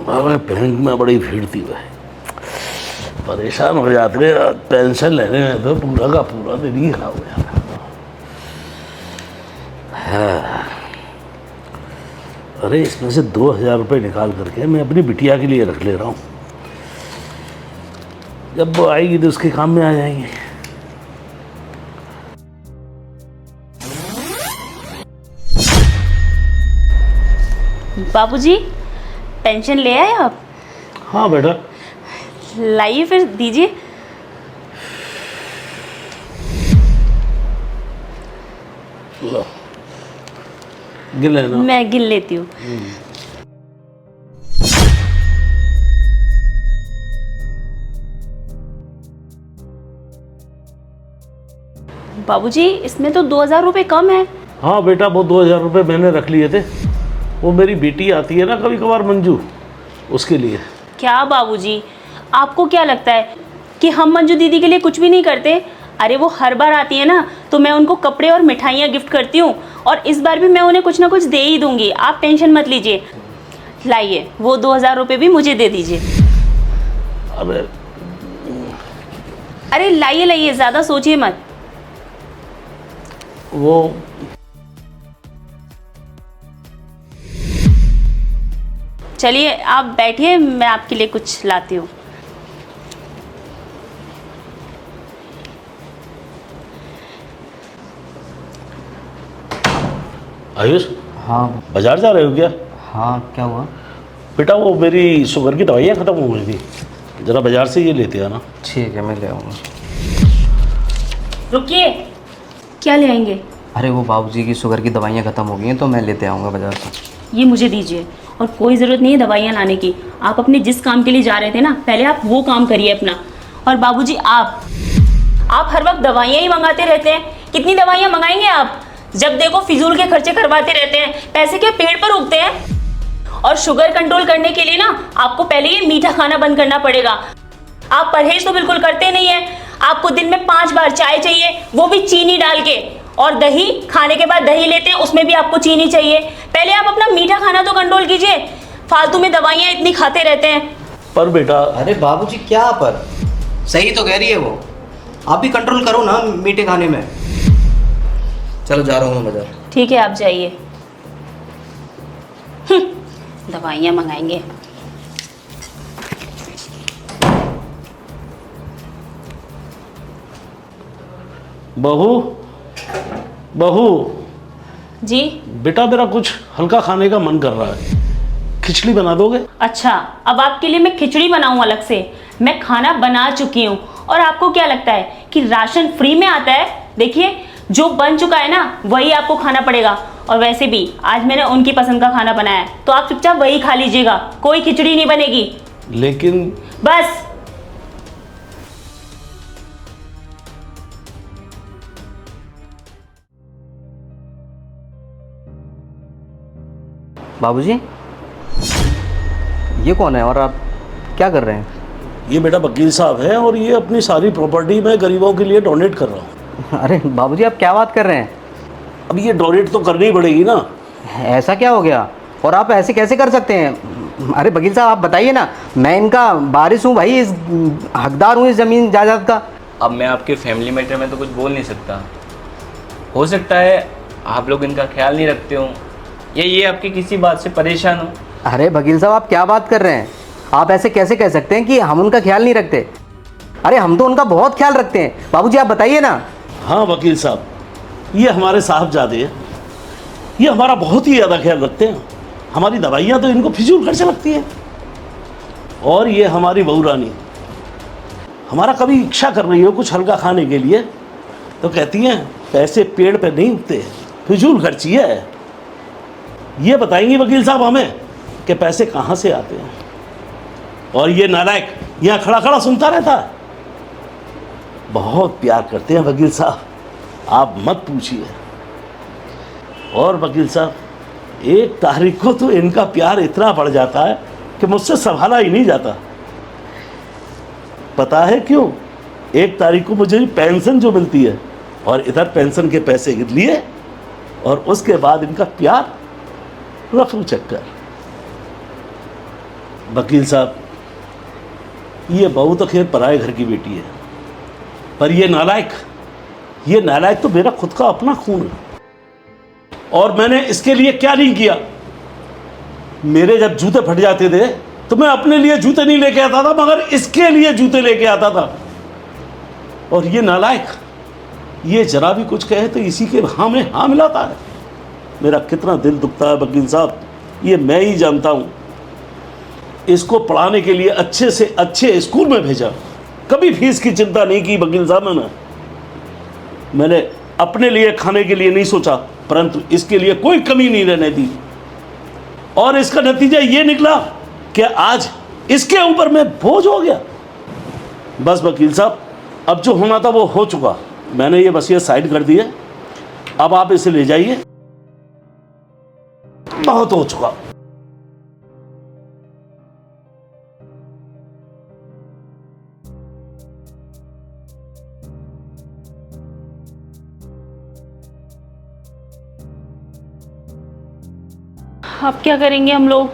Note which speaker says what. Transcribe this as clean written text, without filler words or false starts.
Speaker 1: हमारे बैंक में बड़ी भीड़ थी भाई, परेशान हो जाते हैं। पेंशन लेने में तो पूरा का पूरा दिन ही खराब हो जाता है। अरे इसमें से 2000 रुपये निकाल करके मैं अपनी बिटिया के लिए रख ले रहा हूँ, जब वो आएगी तो उसके काम में आ जाएंगे।
Speaker 2: बाबूजी, पेंशन ले आए आप?
Speaker 1: हाँ बेटा।
Speaker 2: लाइए फिर दीजिए।
Speaker 1: लो, गिन लेना।
Speaker 2: मैं गिन लेती हूँ। बाबूजी, इसमें तो 2000 रुपये कम है।
Speaker 1: हाँ बेटा, वो 2000 रुपये मैंने रख लिए थे, वो मेरी बेटी आती है ना कभी कभार मंजू, उसके लिए।
Speaker 2: क्या बाबूजी, आपको क्या लगता है कि हम मंजू दीदी के लिए कुछ भी नहीं करते? अरे वो हर बार आती है ना तो मैं उनको कपड़े और मिठाइयाँ गिफ्ट करती हूँ, और इस बार भी मैं उन्हें कुछ ना कुछ दे ही दूंगी। आप टेंशन मत लीजिए। लाइए, वो 2000 रुपये भी मुझे दे दीजिए। अरे लाइए लाइए, ज़्यादा सोचिए मत।
Speaker 1: वो
Speaker 2: चलिए आप बैठिए, मैं आपके लिए कुछ लाती हूँ।
Speaker 1: आयुष,
Speaker 3: हाँ।
Speaker 1: बाजार जा रहे हो क्या?
Speaker 3: हाँ, क्या हुआ?
Speaker 1: बेटा वो मेरी शुगर की दवाइयाँ ख़त्म हो गई थी, ज़रा बाजार से ये लेते आना।
Speaker 3: ठीक है, मैं ले आऊँगा।
Speaker 2: रुकिए, क्या ले आएंगे?
Speaker 3: अरे वो बाबूजी की शुगर की दवाइयाँ ख़त्म हो गई हैं तो मैं लेते आऊँगा बाज़ार से।
Speaker 2: ये मुझे दीजिए, और कोई ज़रूरत नहीं है दवाइयाँ लाने की। आप अपने जिस काम के लिए जा रहे थे ना, पहले आप वो काम करिए अपना। और बाबूजी, आप हर वक्त दवाइयाँ ही मंगाते रहते हैं। कितनी दवाइयाँ मंगाएंगे आप? जब देखो फिजूल के खर्चे करवाते रहते हैं। पैसे क्या पेड़ पर उगते हैं? और शुगर कंट्रोल करने के लिए ना आपको पहले ये मीठा खाना बंद करना पड़ेगा। आप परहेज तो बिल्कुल करते नहीं है। आपको दिन में 5 बार चाय चाहिए, वो भी चीनी डाल के। और दही, खाने के बाद दही लेते हैं, उसमें भी आपको चीनी चाहिए। पहले आप अपना मीठा खाना तो कंट्रोल कीजिए, फालतू में दवाइयाँ इतनी खाते रहते हैं।
Speaker 1: पर बेटा,
Speaker 3: अरे बाबूजी क्या पर? सही तो कह रही है वो, आप भी कंट्रोल करो ना मीठे खाने में। चलो जा रहा हूँ मैं बाजार।
Speaker 2: ठीक है, आप जाइए। दवाइयाँ मंगाएंगे।
Speaker 1: बहू, बहू
Speaker 2: जी?
Speaker 1: बेटा, मेरा कुछ हल्का खाने का मन कर रहा है, खिचड़ी बना दोगे?
Speaker 2: अच्छा, अब आपके लिए मैं खिचड़ी बनाऊं अलग से? मैं खाना बना चुकी हूँ। और आपको क्या लगता है कि राशन फ्री में आता है? देखिए, जो बन चुका है ना वही आपको खाना पड़ेगा। और वैसे भी आज मैंने उनकी पसंद का खाना बनाया है, तो आप चुपचाप वही खा लीजिएगा, कोई खिचड़ी नहीं बनेगी।
Speaker 1: लेकिन
Speaker 2: बस।
Speaker 3: बाबूजी, ये कौन है और आप क्या कर रहे हैं?
Speaker 1: ये बेटा वकील साहब है, और ये अपनी सारी प्रॉपर्टी मैं गरीबों के लिए डोनेट कर रहा हूँ।
Speaker 3: अरे बाबूजी, आप क्या बात कर रहे हैं?
Speaker 1: अब ये डोनेट तो करनी ही पड़ेगी ना।
Speaker 3: ऐसा क्या हो गया? और आप ऐसे कैसे कर सकते हैं? अरे वकील साहब, आप बताइए ना, मैं इनका वारिस हूँ भाई, इस हकदार हूँ इस ज़मीन जायदाद का।
Speaker 4: अब मैं आपके फैमिली मैटर में तो कुछ बोल नहीं सकता। हो सकता है आप लोग इनका ख्याल नहीं रखते हो, या ये आपकी किसी बात से परेशान हो।
Speaker 3: अरे वकील साहब, आप क्या बात कर रहे हैं? आप ऐसे कैसे कह सकते हैं कि हम उनका ख्याल नहीं रखते? अरे हम तो उनका बहुत ख्याल रखते हैं। बाबूजी आप बताइए ना।
Speaker 1: हाँ वकील साहब, ये हमारे साहबजादे हैं, ये हमारा बहुत ही ज़्यादा ख्याल रखते हैं। हमारी दवाइयाँ तो इनको फिजूल खर्च लगती हैं। और ये हमारी बहू रानी, हमारा कभी इच्छा कर रही हो कुछ हल्का खाने के लिए तो कहती हैं पैसे पेड़ पे नहीं उगते, फिजूल खर्ची है। ये बताएंगे वकील साहब हमें कि पैसे कहाँ से आते हैं। और ये नालायक यहाँ खड़ा खड़ा सुनता रहता है। बहुत प्यार करते हैं वकील साहब, आप मत पूछिए। और वकील साहब, 1 तारीख को तो इनका प्यार इतना बढ़ जाता है कि मुझसे संभाला ही नहीं जाता। पता है क्यों? 1 तारीख को मुझे पेंशन जो मिलती है, और इधर पेंशन के पैसे लिए और उसके बाद इनका प्यार रफू चक्कर। वकील साहब, ये बहू तो खैर पराए घर की बेटी है, पर ये नालायक तो मेरा खुद का अपना खून है। और मैंने इसके लिए क्या नहीं किया। मेरे जब जूते फट जाते थे तो मैं अपने लिए जूते नहीं लेके आता था, मगर इसके लिए जूते लेके आता था। और ये नालायक, ये जरा भी कुछ कहे तो इसी के हाँ में हाँ मिलाता है। मेरा कितना दिल दुखता है वकील साहब, ये मैं ही जानता हूँ। इसको पढ़ाने के लिए अच्छे से अच्छे स्कूल में भेजा, कभी फीस की चिंता नहीं की वकील साहब। मैंने अपने लिए खाने के लिए नहीं सोचा, परंतु इसके लिए कोई कमी नहीं रहने दी। और इसका नतीजा ये निकला कि आज इसके ऊपर मैं बोझ हो गया। बस वकील साहब, अब जो होना था वो हो चुका। मैंने ये वसीयत साइड कर दी है, अब आप इसे ले जाइए, बहुत हो चुका।
Speaker 2: अब क्या करेंगे हम लोग?